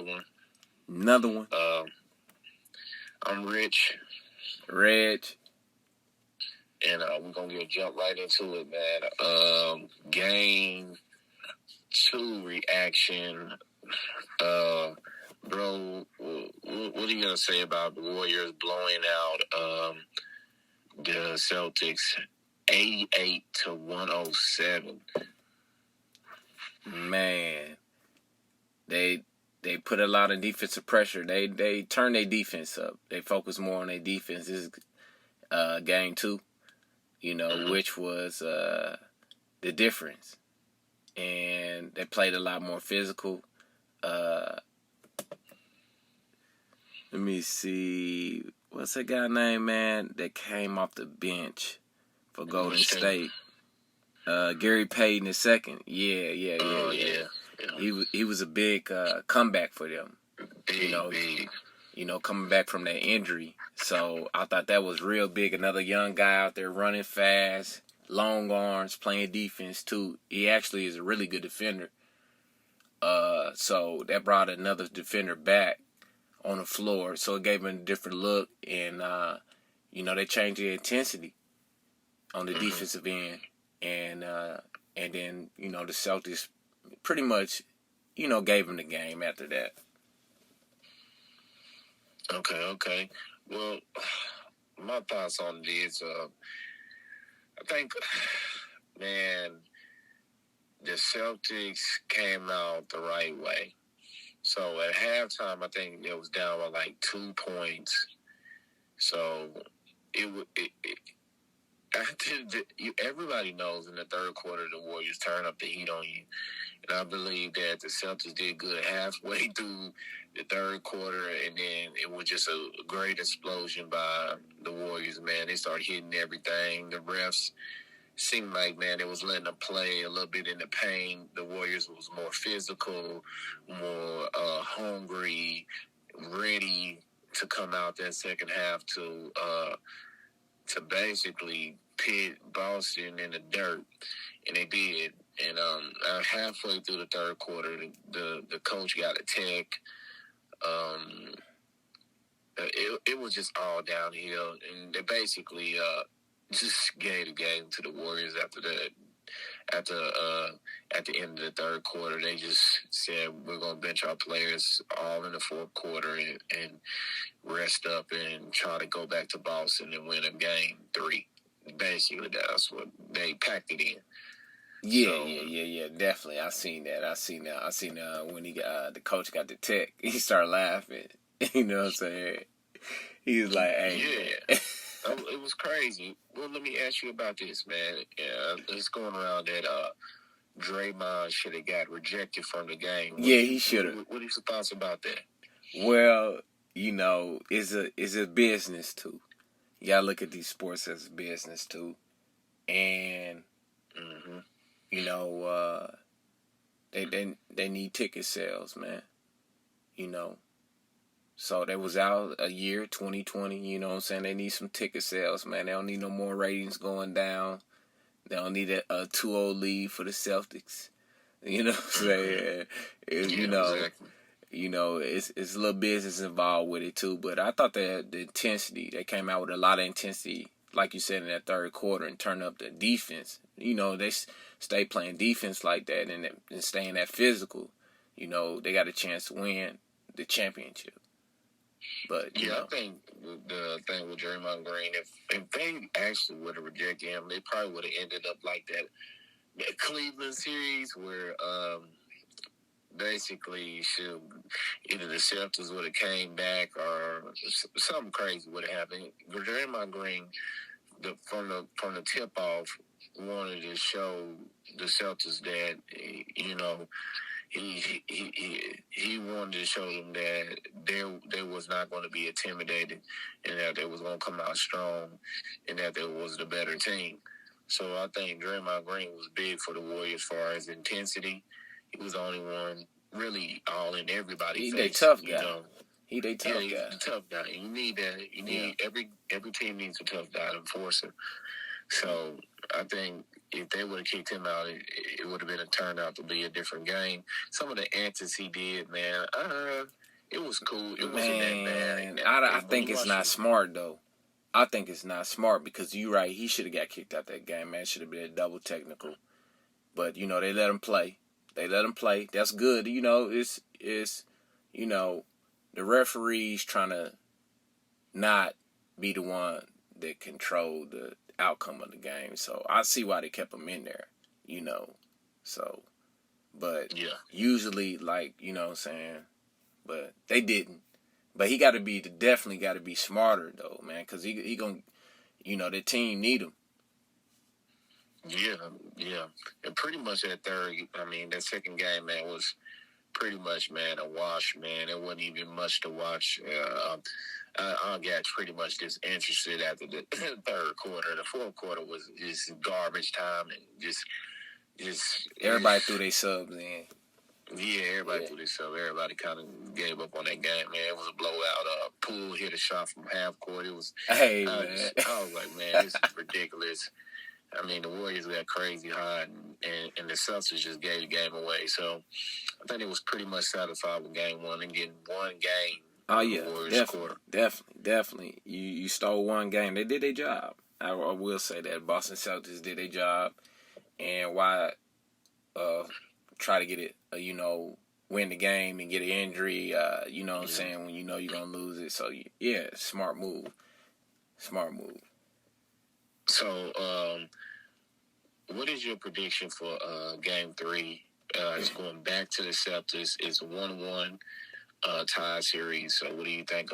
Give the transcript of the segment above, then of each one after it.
another one. Another one. I'm Rich. Reg. And we're going to jump right into it, man. Game 2 reaction. Bro, what are you going to say about the Warriors blowing out the Celtics 88-107? Man, they put a lot of defensive pressure. They turn their defense up. They focus more on their defense. This is game 2, which was the difference. And they played a lot more physical. Let me see. What's that guy name, man, that came off the bench for Golden State? Gary Payton II. Yeah. He was a big comeback for them. Big. Coming back from that injury. So I thought that was real big. Another young guy out there running fast, long arms, playing defense too. He actually is a really good defender. So that brought another defender back on the floor. So it gave him a different look, and they changed the intensity on the defensive end, and then the Celtics pretty much gave him the game after that. Okay. Well, my thoughts on this, I think, man, the Celtics came out the right way. So at halftime, I think it was down by like 2 points. So everybody knows in the third quarter the Warriors turn up the heat on you. And I believe that the Celtics did good halfway through the third quarter, and then it was just a great explosion by the Warriors, man. They started hitting everything. The refs seemed like, man, they was letting them play a little bit in the paint. The Warriors was more physical, more hungry, ready to come out that second half to basically pit Boston in the dirt, and they did. And halfway through the third quarter, the coach got a tech. It was just all downhill, and they basically just gave the game to the Warriors after that. At the end of the third quarter, they just said, we're going to bench our players all in the fourth quarter and rest up and try to go back to Boston and win a game 3. Basically, that's what they packed it in. Yeah, definitely. I seen that. When the coach got the tech, he started laughing. You know what I'm saying? He was like, hey. Yeah. It was crazy. Well, let me ask you about this, man. It's going around that Draymond should have got rejected from the game. He should have. What are your thoughts about that? Well, it's a business too. You gotta look at these sports as a business too, and they need ticket sales, man. So they was out a year, 2020, you know what I'm saying? They need some ticket sales, man. They don't need no more ratings going down. They don't need a 2-0 lead for the Celtics. You know what I'm saying? Exactly. It's a little business involved with it too. But I thought that the intensity, they came out with a lot of intensity, like you said, in that third quarter, and turned up the defense. They stay playing defense like that and staying that physical. They got a chance to win the championship. But I think the thing with Draymond Green, if they actually would have rejected him, they probably would have ended up like that Cleveland series where basically either the Celtics would have came back or something crazy would have happened. Draymond Green, from the tip off, wanted to show the Celtics that he wanted to show them that they was not going to be intimidated, and that they was going to come out strong, and that they was the better team. So I think Draymond Green was big for the Warriors as far as intensity. He was the only one really all in everybody's face. He's a tough guy. He's a tough guy. He's a tough guy. You need that. You need every team needs a tough guy to enforce it. So I think if they would have kicked him out, it would have been a turned out to be a different game. Some of the antics he did, man, it was cool. It wasn't that bad. I think it's not smart though. I think it's not smart because you're right. He should have got kicked out that game, man. Should have been a double technical. But they let him play. That's good. It's the referees trying to not be the one that control the outcome of the game. So I see why they kept him in there. So, but yeah, usually what I'm saying, but they didn't. But he definitely got to be smarter though, man, because he gonna, the team need him. Yeah, and pretty much that that second game, man, was pretty much, man, a wash, man. It wasn't even much to watch. I got pretty much disinterested after the third quarter. The fourth quarter was just garbage time and just everybody threw their subs in. Yeah, everybody threw their subs. Everybody kind of gave up on that game, man. It was a blowout. Poole hit a shot from half court. It was. Hey, man. I was like, man, this is ridiculous. I mean, the Warriors got crazy hot, and the Celtics just gave the game away. So I think it was pretty much satisfied with game one and getting one game. Oh yeah, definitely. You stole one game. They did their job. I will say that Boston Celtics did their job, and why try to get it, win the game and get an injury. What I'm saying, when you're gonna lose it. So yeah, smart move. So, what is your prediction for Game 3? It's going back to the Celtics. It's 1-1 tie series. So, what do you think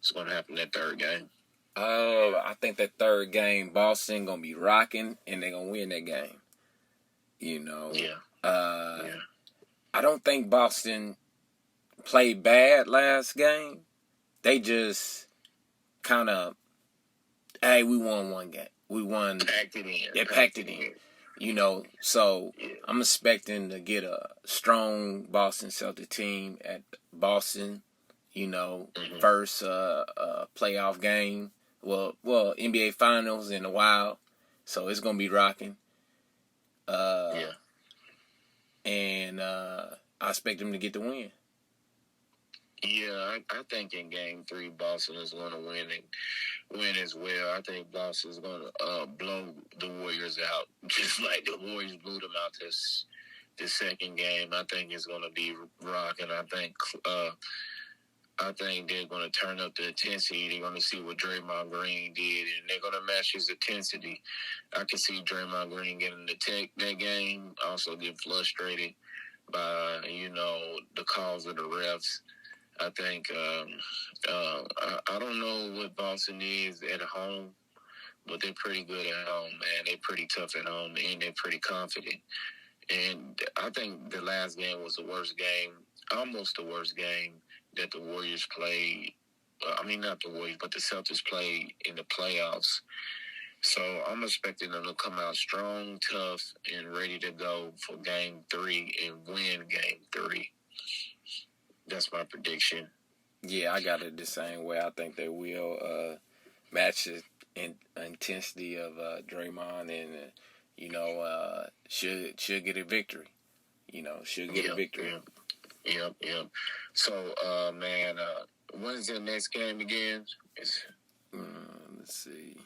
is going to happen in that third game? I think that third game, Boston gonna be rocking, and they're gonna win that game. Yeah. I don't think Boston played bad last game. They just kind of, hey, we won one game. We won. Packed it in. They packed it in. So I'm expecting to get a strong Boston Celtics team at Boston, first playoff game. Well, NBA Finals in a while. So it's going to be rocking. And I expect them to get the win. Yeah, I think in Game 3, Boston is going to win as well. I think Boston is going to blow the Warriors out, just like the Warriors blew them out this second game. I think it's going to be rocking. I think they're going to turn up the intensity. They're going to see what Draymond Green did, and they're going to match his intensity. I can see Draymond Green getting the tech that game, also get frustrated by, the calls of the refs. I think I don't know what Boston is at home, but they're pretty good at home, man. They're pretty tough at home, and they're pretty confident. And I think the last game was the worst game, almost the worst game that the Warriors played. Not the Warriors, but the Celtics played in the playoffs. So I'm expecting them to come out strong, tough, and ready to go for Game 3 and win Game 3. That's my prediction. Yeah, I got it the same way. I think they will match the intensity of Draymond and, should get a victory. Should get a victory. Yep. So, man, when's the next game again? Let's see.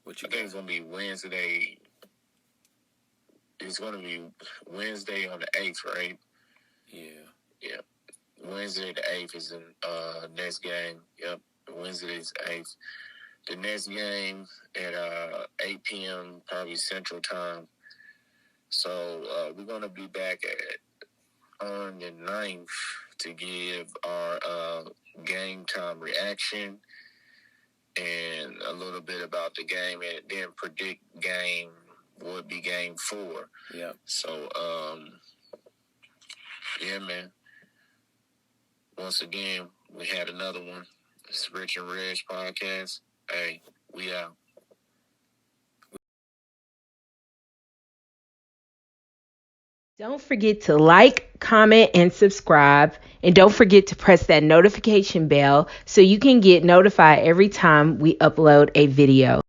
I think it's going to be Wednesday. It's going to be Wednesday on the 8th, right? Yeah. Wednesday the 8th is the next game. Yep, Wednesday is 8th. The next game at 8 p.m., probably Central Time. So we're going to be back on the 9th to give our game time reaction and a little bit about the game, and then predict game would be Game 4. Yeah. So, yeah, man. Once again, we had another one. It's Rich and Reg podcast. Hey, we out. Don't forget to like, comment, and subscribe. And don't forget to press that notification bell so you can get notified every time we upload a video.